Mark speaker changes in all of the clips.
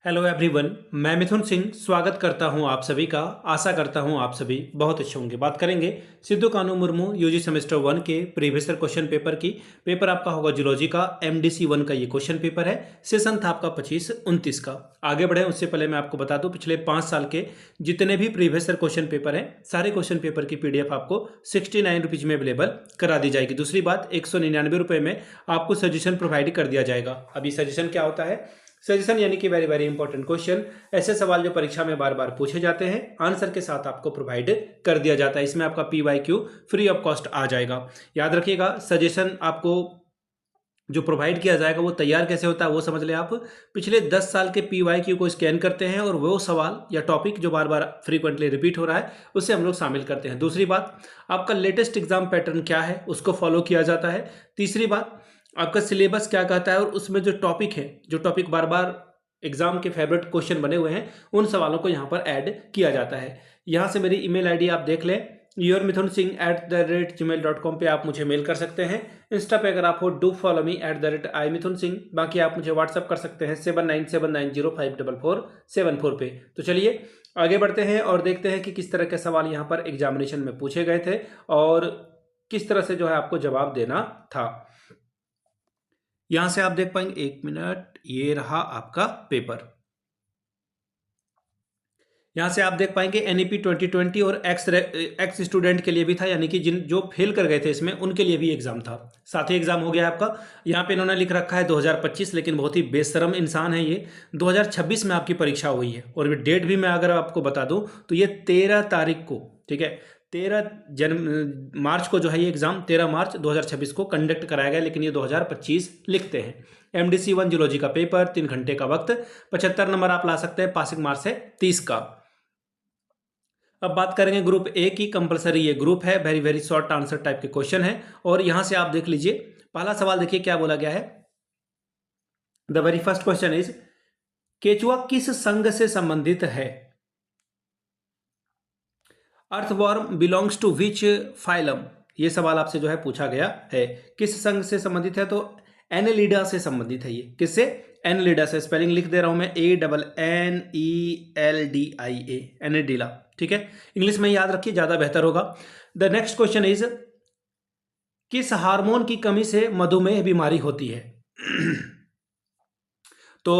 Speaker 1: Hello everyone, मैं मिथुन सिंह स्वागत करता हूं आप सभी का। आशा करता हूं आप सभी बहुत अच्छे होंगे। बात करेंगे सिद्धू कानू मुर्मू यूजी सेमेस्टर 1 के प्रीवियस ईयर क्वेश्चन पेपर की। पेपर आपका होगा जूलॉजी का, एमडीसी 1 का ये क्वेश्चन पेपर है। सेशन था आपका 25-29 का। आगे बढ़े उससे पहले मैं आपको बता दूं, पिछले 5 साल के जितने भी प्रीवियस ईयर क्वेश्चन पेपर हैं, सारे क्वेश्चन पेपर की पीडीएफ आपको 69 रुपीज़ में अवेलेबल करा दी जाएगी। दूसरी बात, 199 रुपये में आपको सजेशन प्रोवाइड कर दिया जाएगा। अभी सजेशन क्या होता है? सजेशन यानी कि वेरी वेरी इंपॉर्टेंट क्वेश्चन, ऐसे सवाल जो परीक्षा में बार बार पूछे जाते हैं, आंसर के साथ आपको प्रोवाइड कर दिया जाता है। इसमें आपका पीवाईक्यू फ्री ऑफ कॉस्ट आ जाएगा। याद रखिएगा, सजेशन आपको जो प्रोवाइड किया जाएगा वो तैयार कैसे होता है वो समझ लें आप। पिछले 10 साल के पीवाईक्यू को स्कैन करते हैं और वो सवाल या टॉपिक जो बार बार फ्रीक्वेंटली रिपीट हो रहा है उसे हम लोग शामिल करते हैं। दूसरी बात, आपका लेटेस्ट एग्जाम पैटर्न क्या है उसको फॉलो किया जाता है। तीसरी बात, आपका सिलेबस क्या कहता है और उसमें जो टॉपिक है, जो टॉपिक बार बार एग्जाम के फेवरेट क्वेश्चन बने हुए हैं, उन सवालों को यहाँ पर ऐड किया जाता है। यहाँ से मेरी ईमेल आईडी आप देख लें, yourmithunsingh@gmail.com पे आप मुझे मेल कर सकते हैं। इंस्टा पे अगर आप हो, डू फॉलो मी @imithunsingh। बाकी आप मुझे व्हाट्सअप कर सकते हैं 7979054474 पे। तो चलिए आगे बढ़ते हैं और देखते हैं कि किस तरह के सवाल यहाँ पर एग्जामिनेशन में पूछे गए थे और किस तरह से जो है आपको जवाब देना था। यहां से आप देख पाएंगे, एक मिनट, ये रहा आपका पेपर। यहां से आप देख पाएंगे एनईपी 2020 और एक्स स्टूडेंट के लिए भी था, यानी कि जिन जो फेल कर गए थे इसमें उनके लिए भी एग्जाम था। साथ ही एग्जाम हो गया आपका। यहाँ पे इन्होंने लिख रखा है 2025, लेकिन बहुत ही बेशरम इंसान है ये। 2026 में आपकी परीक्षा हुई है और डेट भी मैं अगर आपको बता दूं तो ये 13 तारीख को, ठीक है, 13 मार्च को जो है ये एग्जाम 13 मार्च 2026 को कंडक्ट कराया गया, लेकिन ये 2025 लिखते हैं। एमडीसी 1 जूलॉजी का पेपर, 3 घंटे का वक्त, 75 नंबर आप ला सकते हैं। पासिंग मार्क्स है 30 का। अब बात करेंगे ग्रुप ए की। कंपलसरी ये ग्रुप है, very very short answer type के क्वेश्चन है। और यहां से आप देख लीजिए, पहला सवाल देखिए क्या बोला गया है। The very first question is, केचुआ किस संघ से संबंधित है? Earthworm belongs to which phylum? ये सवाल आपसे जो है पूछा गया है। किस संघ से संबंधित है? तो एनेलिडा से संबंधित है ये। किससे? एनेलिडा से। स्पेलिंग लिख दे रहा हूं मैं, ANNELDIA, एनेडिला। ठीक है, इंग्लिश में याद रखिए, ज्यादा बेहतर होगा। द नेक्स्ट क्वेश्चन इज, किस हार्मोन की कमी से मधुमेह बीमारी होती है? तो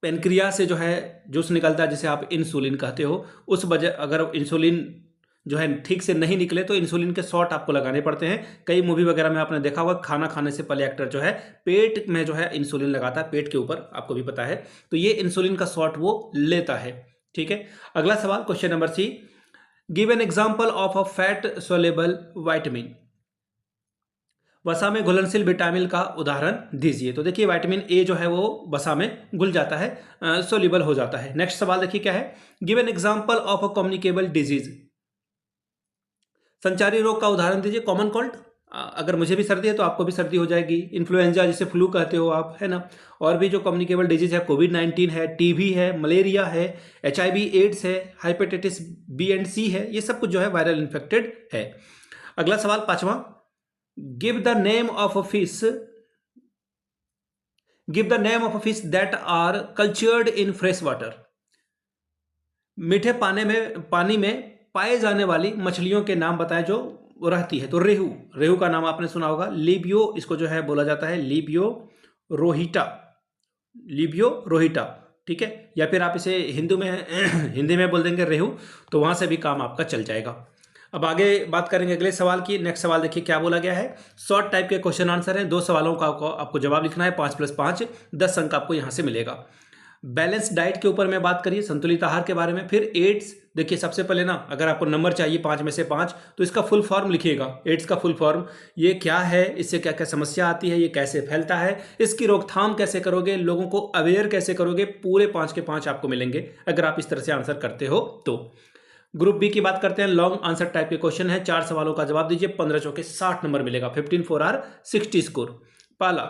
Speaker 1: पेनक्रिया से जो है जूस निकलता है, जिसे आप इंसुलिन कहते हो। उस वजह, अगर इंसुलिन जो है ठीक से नहीं निकले तो इंसुलिन के शॉट आपको लगाने पड़ते हैं। कई मूवी वगैरह में आपने देखा होगा, खाना खाने से पहले एक्टर जो है पेट में जो है इंसुलिन लगाता है, पेट के ऊपर, आपको भी पता है। तो ये इंसुलिन का शॉट वो लेता है। ठीक है, अगला सवाल, question number C, give an example of a fat soluble vitamin. वसा में घुलनशील विटामिन का उदाहरण दीजिए। तो देखिए, विटामिन ए जो है वो वसा में घुल जाता है, सोल्यूबल हो जाता है। नेक्स्ट सवाल देखिए क्या है, give an example of a communicable disease. संचारी रोग का उदाहरण दीजिए। कॉमन कोल्ड, अगर मुझे भी सर्दी है तो आपको भी सर्दी हो जाएगी। इन्फ्लुएंजा, जिसे फ्लू कहते हो आप, है ना। और भी जो कम्युनिकेबल डिजीज है, कोविड-19 है, टीबी है, मलेरिया है, HIV एड्स है, हेपेटाइटिस बी एंड सी है। ये सब कुछ जो है वायरल इन्फेक्टेड है। अगला सवाल, पांचवा, give the name of a fish, give the name of a fish that are cultured in fresh water. मीठे पानी में पाए जाने वाली मछलियों के नाम बताएं जो रहती है। तो रेहू, रेहू का नाम आपने सुना होगा। लिबियो, इसको जो है बोला जाता है लिबियो रोहिटा, लिबियो रोहिटा। ठीक है, या फिर आप इसे हिंदी में बोल देंगे रेहू, तो वहां से भी काम आपका चल जाएगा। अब आगे बात करेंगे अगले सवाल की। नेक्स्ट सवाल देखिए क्या बोला गया है। शॉर्ट टाइप के क्वेश्चन आंसर है। 2 सवालों का आपको जवाब लिखना है। 5 + 5 10 अंक आपको यहां से मिलेगा। बैलेंस डाइट के ऊपर में बात करिए, संतुलित आहार के बारे में। फिर एड्स, देखिए सबसे पहले ना, अगर आपको नंबर चाहिए 5 में से 5, तो इसका फुल फॉर्म लिखिएगा। एड्स का फुल फॉर्म, ये क्या है, इससे क्या क्या समस्या आती है, ये कैसे फैलता है, इसकी रोकथाम कैसे करोगे, लोगों को अवेयर कैसे करोगे, पूरे 5 के 5 आपको मिलेंगे अगर आप इस तरह से आंसर करते हो तो। ग्रुप बी की बात करते हैं। लॉन्ग आंसर टाइप के क्वेश्चन है। 4 सवालों का जवाब दीजिए। 15 चौके 60 नंबर मिलेगा। 15 4 आर 60 स्कोर। पहला,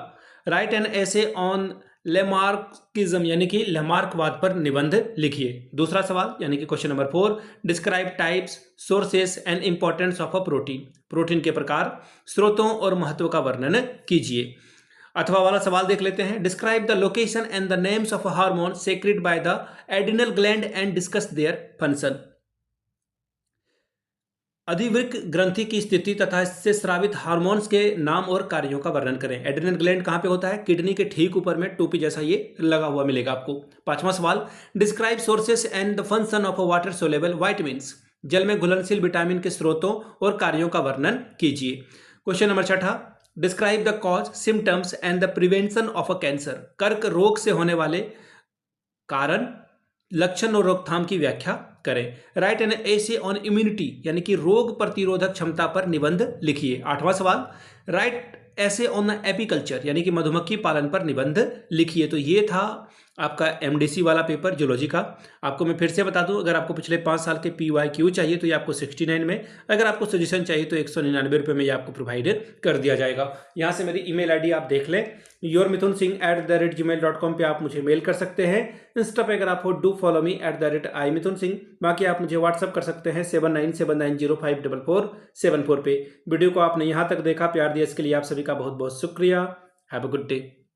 Speaker 1: राइट एन ऐसे ऑन लेमार्किज्म, यानी कि लेमार्कवाद पर निबंध लिखिए। दूसरा सवाल, यानी कि question number 4, describe types, sources and importance of a protein. Protein के प्रकार, स्रोतों और महत्व का वर्णन कीजिए। अथवा वाला सवाल देख लेते हैं। Describe the location and the names of hormone secreted by the adrenal gland and discuss their function. अधिवृक्क ग्रंथि की स्थिति तथा इससे स्रावित हार्मोन्स के नाम और कार्यों का वर्णन करें। एड्रिनल ग्लैंड कहाँ पे होता है? किडनी के ठीक ऊपर में टोपी जैसा ये लगा हुआ मिलेगा आपको। पांचवा सवाल, describe sources and the function of water soluble vitamins. जल में घुलनशील विटामिन के स्रोतों और कार्यों का वर्णन कीजिए। क्वेश्चन नंबर छठा, describe the cause, symptoms and the prevention of a cancer. कर्क रोग से होने वाले कारण, लक्षण और रोकथाम की व्याख्या करें। Right an essay on immunity, यानी कि रोग प्रतिरोधक क्षमता पर निबंध लिखिए। आठवां सवाल, राइट ऐसे ऑन एपीकल्चर, यानी कि मधुमक्खी पालन पर निबंध लिखिए। तो ये था आपका एमडीसी वाला पेपर जूलॉजी का। आपको मैं फिर से बता दूं, अगर आपको पिछले 5 साल के PYQ चाहिए तो ये आपको 69 में, अगर आपको सजेशन चाहिए तो 199 रुपये में ये आपको प्रोवाइड कर दिया जाएगा। यहाँ से मेरी email ID आप देख लें, yourmithunsingh@gmail.com पे आप मुझे मेल कर सकते हैं। इंस्टा पे अगर आप हो डू फॉलो मी @imithunsingh। बाकी आप मुझे व्हाट्सअप कर सकते हैं 7979054474 पे। वीडियो को आपने यहाँ तक देखा, प्यार दिया, इसके लिए आप सभी का बहुत बहुत शुक्रिया। Have a good day.